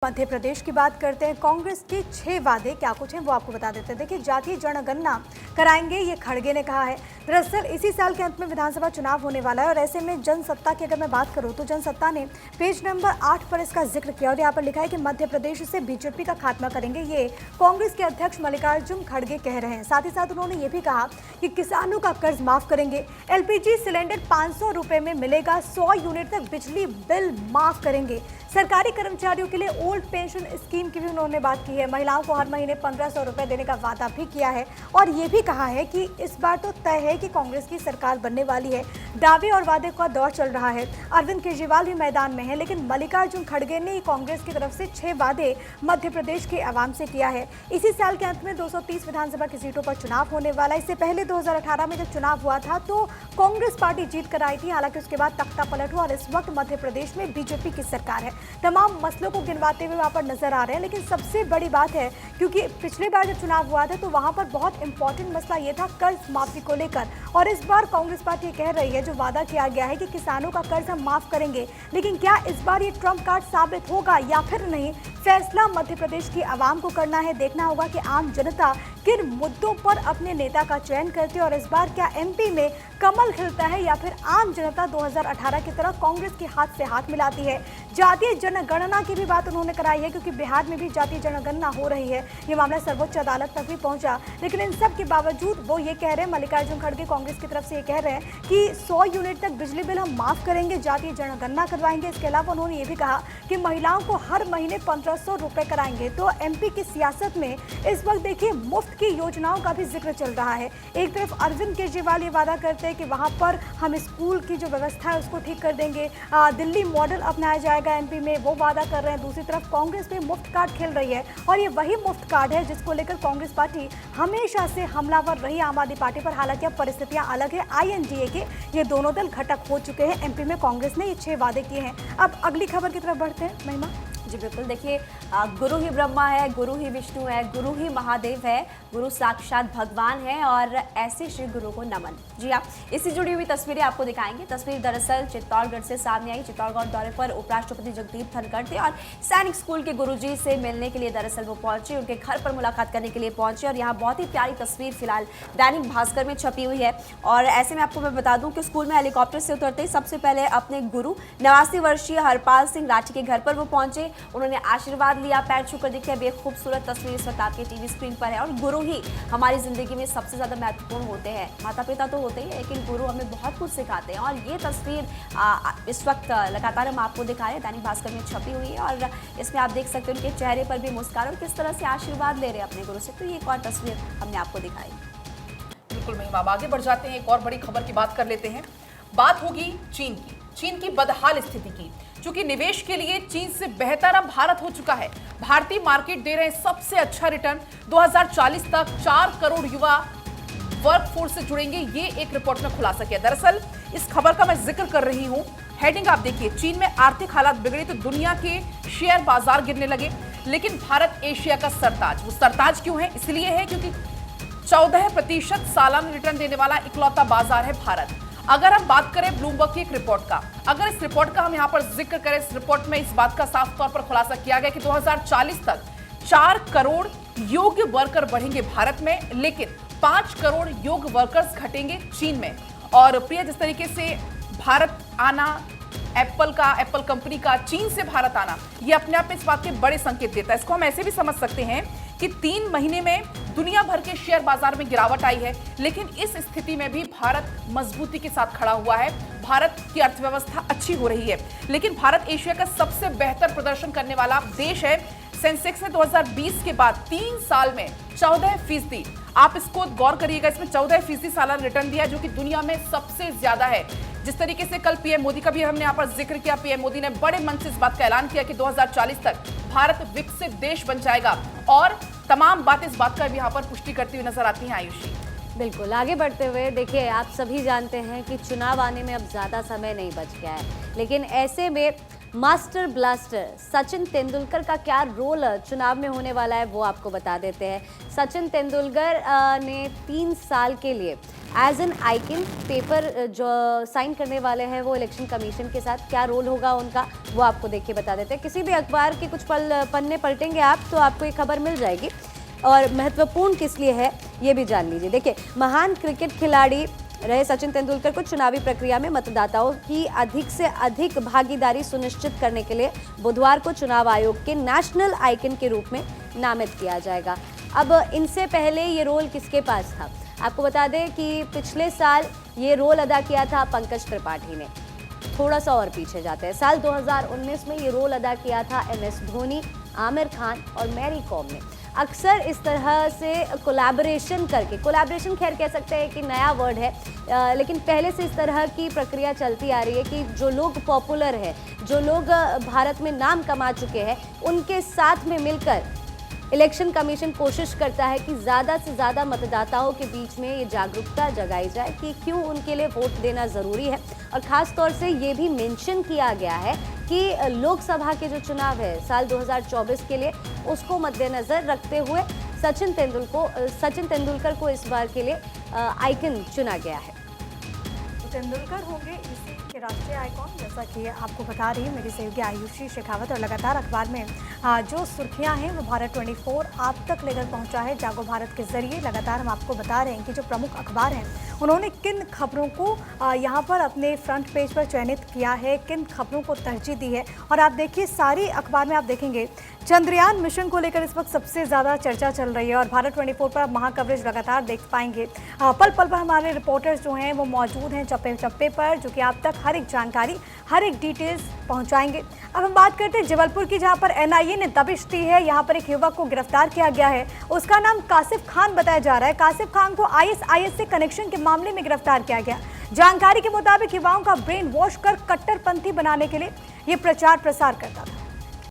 मध्य प्रदेश की बात करते हैं। कांग्रेस के 6 वादे क्या कुछ हैं वो आपको बता देते हैं। देखिए, जातीय जनगणना कराएंगे, ये खड़गे ने कहा है। दरअसल इसी साल के अंत में विधानसभा चुनाव होने वाला है और ऐसे में जनसत्ता की अगर मैं बात करूं तो जनसत्ता ने पेज नंबर 8 पर इसका जिक्र किया और यहाँ पर लिखा है कि मध्य प्रदेश से बीजेपी का खात्मा करेंगे। ये कांग्रेस के अध्यक्ष मल्लिकार्जुन खड़गे कह रहे हैं। साथ ही साथ उन्होंने ये भी कहा कि किसानों का कर्ज माफ करेंगे, एलपीजी सिलेंडर 500 रुपए में मिलेगा, 100 यूनिट तक बिजली बिल माफ करेंगे। सरकारी कर्मचारियों के लिए ओल्ड पेंशन स्कीम की भी उन्होंने बात की है। महिलाओं को हर महीने 1500 रुपए देने का वादा भी किया है और ये भी कहा है कि इस बार तो तय है कि कांग्रेस की सरकार बनने वाली है। दावे और वादे का दौर चल रहा है। अरविंद केजरीवाल भी मैदान में है, लेकिन मल्लिकार्जुन खड़गे ने कांग्रेस की तरफ से 6 वादे मध्य प्रदेश के आवाम से किया है। इसी साल के अंत में 230 विधानसभा की सीटों पर चुनाव होने वाला है। इससे पहले 2018 में जब चुनाव हुआ था तो कांग्रेस पार्टी जीत कर आई थी, हालांकि उसके बाद तख्ता पलट हुआ और इस वक्त मध्य प्रदेश में बीजेपी की सरकार है। तमाम मसलों को गिनवाते हुए वहां पर नजर आ रहे हैं, लेकिन सबसे बड़ी बात है क्योंकि पिछले बार जब चुनाव हुआ था तो वहां पर बहुत इंपॉर्टेंट मसला ये था कर्ज माफी को लेकर, और इस बार कांग्रेस पार्टी कह रही है, जो वादा किया गया है कि किसानों का कर्ज हम माफ करेंगे, लेकिन क्या इस बार ये ट्रम्प कार्ड साबित होगा या फिर नहीं, फैसला मध्य प्रदेश की आवाम को करना है। देखना होगा कि आम जनता किन मुद्दों पर अपने नेता का चयन करती है और इस बार क्या एमपी में कमल खिलता है या फिर आम जनता 2018 की तरह कांग्रेस के हाथ से हाथ मिलाती है। जातीय जनगणना की भी बात उन्होंने कराई है क्योंकि बिहार में भी जातीय जनगणना हो रही है। ये मामला सर्वोच्च अदालत तक भी पहुंचा, लेकिन इन सब के बावजूद वो ये कह रहे हैं, मल्लिकार्जुन खड़गे कांग्रेस की तरफ से ये कह रहे हैं कि 100 यूनिट तक बिजली बिल हम माफ करेंगे, जातीय जनगणना करवाएंगे। इसके अलावा उन्होंने ये भी कहा कि महिलाओं को हर महीने 1500 रुपए कराएंगे। तो एमपी की सियासत में इस वक्त देखिए मुफ्त की योजनाओं का भी जिक्र चल रहा है। एक तरफ अरविंद केजरीवाल ये वादा करते हैं कि वहां पर हम स्कूल की जो व्यवस्था है उसको ठीक कर देंगे, दिल्ली मॉडल अपनाया जाएगा एमपी में, वो वादा कर रहे हैं। दूसरी तरफ कांग्रेस में मुफ्त कार्ड खेल रही है और ये वही मुफ्त कार्ड है जिसको लेकर कांग्रेस पार्टी हमेशा से हमलावर रही आम आदमी पार्टी पर। हालांकि अब परिस्थितियां अलग है। आईएनडीए के ये दोनों दल घटक हो चुके हैं। एमपी में कांग्रेस ने ये 6 वादे किए हैं। अब अगली खबर की तरफ बढ़ते हैं। महिमा जी बिल्कुल, देखिए, गुरु ही ब्रह्मा है, गुरु ही विष्णु है, गुरु ही महादेव है, गुरु साक्षात भगवान है और ऐसे श्री गुरु को नमन। जी हाँ, इससे जुड़ी हुई तस्वीरें आपको दिखाएंगे। तस्वीर दरअसल चित्तौड़गढ़ से सामने आई। चित्तौड़गढ़ दौरे पर उपराष्ट्रपति जगदीप धनखड़ थे और सैनिक स्कूल के गुरुजी से मिलने के लिए दरअसल वो पहुंचे, उनके घर पर मुलाकात करने के लिए पहुंचे और यहाँ बहुत ही प्यारी तस्वीर फिलहाल दैनिक भास्कर में छपी हुई है। और ऐसे में आपको मैं बता दूं कि स्कूल में हेलीकॉप्टर से उतरते ही सबसे पहले अपने गुरु 89 वर्षीय हरपाल सिंह राठी के घर पर वो पहुंचे, उन्होंने आशीर्वाद लिया, पैर छूकर। देखिए, अब एक खूबसूरत तस्वीर इस वक्त आपके टीवी स्क्रीन पर है। और गुरु ही हमारी जिंदगी में सबसे ज्यादा महत्वपूर्ण होते हैं। माता पिता तो होते ही, लेकिन गुरु हमें बहुत कुछ सिखाते हैं और ये तस्वीर इस वक्त लगातार हम आपको दिखा रहे हैं, दैनिक भास्कर में छपी हुई है और इसमें आप देख सकते हैं उनके चेहरे पर भी मुस्कान और किस तरह से आशीर्वाद ले रहे हैं अपने गुरु से। तो ये एक और तस्वीर हमने आपको दिखाई। बिल्कुल महिमा, आगे बढ़ जाते हैं, एक और बड़ी खबर की बात कर लेते हैं। बात होगी चीन की बदहाल स्थिति की। चूंकि निवेश के लिए चीन से बेहतर अब भारत हो चुका है। भारतीय मार्केट दे रहे हैं सबसे अच्छा रिटर्न। 2040 तक 4 करोड़ युवा वर्कफोर्स से जुड़ेंगे, ये एक रिपोर्ट में खुलासा किया। दरअसल इस खबर का मैं जिक्र कर रही हूं। हेडिंग आप देखिए, चीन में आर्थिक हालात बिगड़े तो दुनिया के शेयर बाजार गिरने लगे, लेकिन भारत एशिया का सरताज। वो सरताज क्यों है? इसलिए है क्योंकि 14% सालाना रिटर्न देने वाला इकलौता बाजार है भारत। अगर हम बात करें ब्लूमबर्ग की एक रिपोर्ट का, अगर इस रिपोर्ट का हम यहां पर जिक्र करें, इस रिपोर्ट में इस बात का साफ तौर पर खुलासा किया गया कि 2040 तक 4 करोड़ योग्य वर्कर बढ़ेंगे भारत में, लेकिन 5 करोड़ योग्य वर्कर्स घटेंगे चीन में। और प्रिय, जिस तरीके से भारत आना, एप्पल कंपनी का चीन से भारत आना, यह अपने आप में इस बात के बड़े संकेत देता है। इसको हम ऐसे भी समझ सकते हैं कि 3 महीने में दुनिया भर के शेयर बाजार में गिरावट आई है, लेकिन इस स्थिति में भी भारत मजबूती के साथ खड़ा हुआ है। भारत की अर्थव्यवस्था अच्छी हो रही है, लेकिन भारत एशिया का सबसे बेहतर प्रदर्शन करने वाला देश है। सेंसेक्स ने 2020 के बाद 3 साल में 14%, आप इसको गौर करिएगा, इसमें 14% सालाना रिटर्न दिया, जो कि दुनिया में सबसे ज्यादा है। जिस तरीके से कल पीएम मोदी का भी हमने यहाँ पर जिक्र किया, पीएम मोदी ने बड़े मन से इस बात का ऐलान किया कि 2040 तक भारत विकसित देश बन जाएगा और तमाम बातें इस बात का भी यहाँ पर पुष्टि करती हुई नजर आती हैं। आयुषी, बिल्कुल, आगे बढ़ते हुए देखिए, आप सभी जानते हैं कि चुनाव आने में अब ज़्यादा समय नहीं बच गया है, लेकिन ऐसे में मास्टर ब्लास्टर सचिन तेंदुलकर का क्या रोल चुनाव में होने वाला है वो आपको बता देते हैं। सचिन तेंदुलकर ने 3 साल के लिए एज एन आइकन पेपर जो साइन करने वाले हैं वो इलेक्शन कमीशन के साथ, क्या रोल होगा उनका वो आपको देखिए बता देते हैं। किसी भी अखबार के कुछ पन्ने पलटेंगे आप तो आपको ये खबर मिल जाएगी, और महत्वपूर्ण किस लिए है ये भी जान लीजिए। देखिए, महान क्रिकेट खिलाड़ी रहे सचिन तेंदुलकर को चुनावी प्रक्रिया में मतदाताओं की अधिक से अधिक भागीदारी सुनिश्चित करने के लिए बुधवार को चुनाव आयोग के नेशनल आइकन के रूप में नामित किया जाएगा। अब इनसे पहले ये रोल किसके पास था? आपको बता दें कि पिछले साल ये रोल अदा किया था पंकज त्रिपाठी ने। थोड़ा सा और पीछे जाते हैं, साल 2019 में ये रोल अदा किया था MS धोनी, आमिर खान और मैरी कॉम ने। अक्सर इस तरह से कोलैबोरेशन करके, कोलैबोरेशन खैर कह सकते हैं कि नया वर्ड है, लेकिन पहले से इस तरह की प्रक्रिया चलती आ रही है कि जो लोग पॉपुलर है, जो लोग भारत में नाम कमा चुके हैं, उनके साथ में मिलकर इलेक्शन कमीशन कोशिश करता है कि ज़्यादा से ज़्यादा मतदाताओं के बीच में ये जागरूकता जगाई जाए कि क्यों उनके लिए वोट देना ज़रूरी है। और ख़ास तौर से ये भी मेंशन किया गया है कि लोकसभा के जो चुनाव है साल 2024 के लिए, उसको मद्देनज़र रखते हुए सचिन तेंदुलकर को इस बार के लिए आइकन चुना गया है। तेंदुलकर होंगे इसी के राष्ट्रीय आइकॉन, जैसा कि आपको बता रही है मेरी सहयोगी आयुषी शेखावत। और लगातार अखबार में जो सुर्खियां हैं वो भारत 24 आप तक लेकर पहुंचा है जागो भारत के जरिए। लगातार हम आपको बता रहे हैं कि जो प्रमुख अखबार हैं उन्होंने किन खबरों को यहाँ पर अपने फ्रंट पेज पर चयनित किया है, किन खबरों को तरजीह दी है। और आप देखिए, सारी अखबार में आप देखेंगे चंद्रयान मिशन को लेकर इस वक्त सबसे ज़्यादा चर्चा चल रही है, और भारत 24 पर आप महा कवरेज लगातार देख पाएंगे। पल पल पर हमारे रिपोर्टर्स जो हैं वो मौजूद हैं चप्पे चप्पे पर, जो कि आप तक हर एक जानकारी, हर एक डिटेल्स पहुंचाएंगे। अब हम बात करते हैं जबलपुर की, जहां पर NIA ने दबिश दी है। यहां पर एक युवक को गिरफ्तार किया गया है, उसका नाम कासिफ खान बताया जा रहा है। कासिफ खान को ISIS से कनेक्शन के मामले में गिरफ्तार किया गया। जानकारी के मुताबिक युवाओं का ब्रेन वॉश कर कट्टरपंथी बनाने के लिए ये प्रचार प्रसार करता था।